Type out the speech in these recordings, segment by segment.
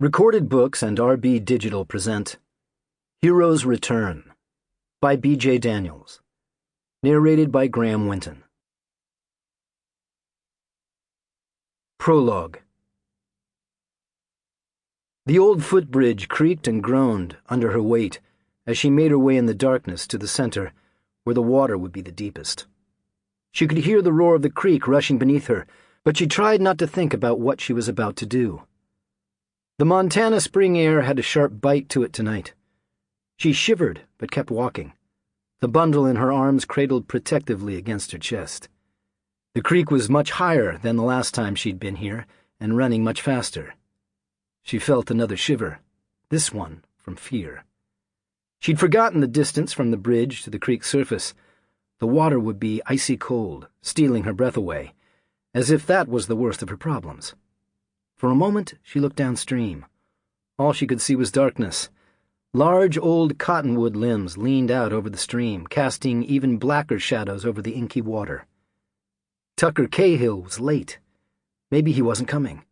Recorded Books and RB Digital present Hero's Return by B.J. Daniels. Narrated by Graham Winton. Prologue. The old footbridge creaked and groaned under her weight as she made her way in the darkness to the center, where the water would be the deepest. She could hear the roar of the creek rushing beneath her, but she tried not to think about what she was about to do. The Montana spring air had a sharp bite to it tonight. She shivered, but kept walking, the bundle in her arms cradled protectively against her chest. The creek was much higher than the last time she'd been here, and running much faster. She felt another shiver, this one from fear. She'd forgotten the distance from the bridge to the creek's surface. The water would be icy cold, stealing her breath away, as if that was the worst of her problems. For a moment, she looked downstream. All she could see was darkness. Large old cottonwood limbs leaned out over the stream, casting even blacker shadows over the inky water. Tucker Cahill was late. Maybe he wasn't coming.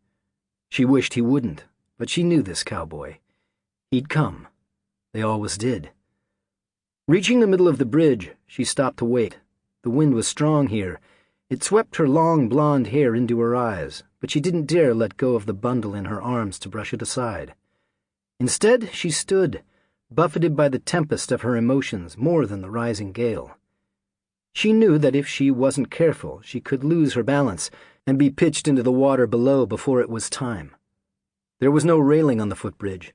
She wished he wouldn't, but she knew this cowboy. He'd come. They always did. Reaching the middle of the bridge, she stopped to wait. The wind was strong here. It swept her long blonde hair into her eyes, but she didn't dare let go of the bundle in her arms to brush it aside. Instead, she stood, buffeted by the tempest of her emotions more than the rising gale. She knew that if she wasn't careful, she could lose her balance and be pitched into the water below before it was time. There was no railing on the footbridge.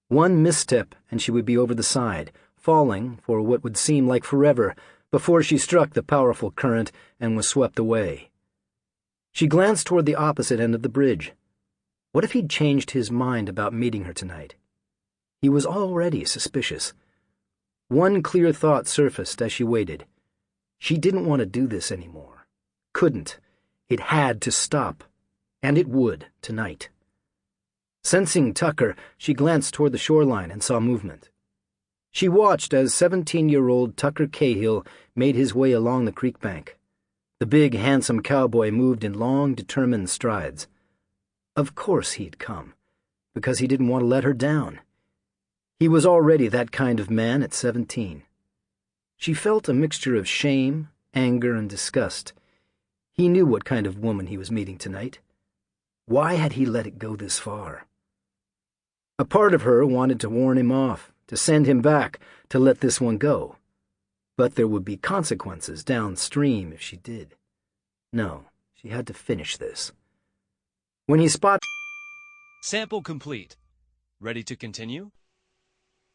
One misstep and she would be over the side, falling for what would seem like forever before she struck the powerful current and was swept away. She glanced toward the opposite end of the bridge. What if he'd changed his mind about meeting her tonight? He was already suspicious. One clear thought surfaced as she waited. She didn't want to do this anymore. Couldn't. It had to stop. And it would, tonight. Sensing Tucker, she glanced toward the shoreline and saw movement. She watched as 17-year-old Tucker Cahill made his way along the creek bank. The big, handsome cowboy moved in long, determined strides. Of course he'd come, because he didn't want to let her down. He was already that kind of man at 17. She felt a mixture of shame, anger, and disgust. He knew what kind of woman he was meeting tonight. Why had he let it go this far? A part of her wanted to warn him off, to send him back, to let this one go. But there would be consequences downstream if she did. No, she had to finish this. When he spotted... Sample complete. Ready to continue?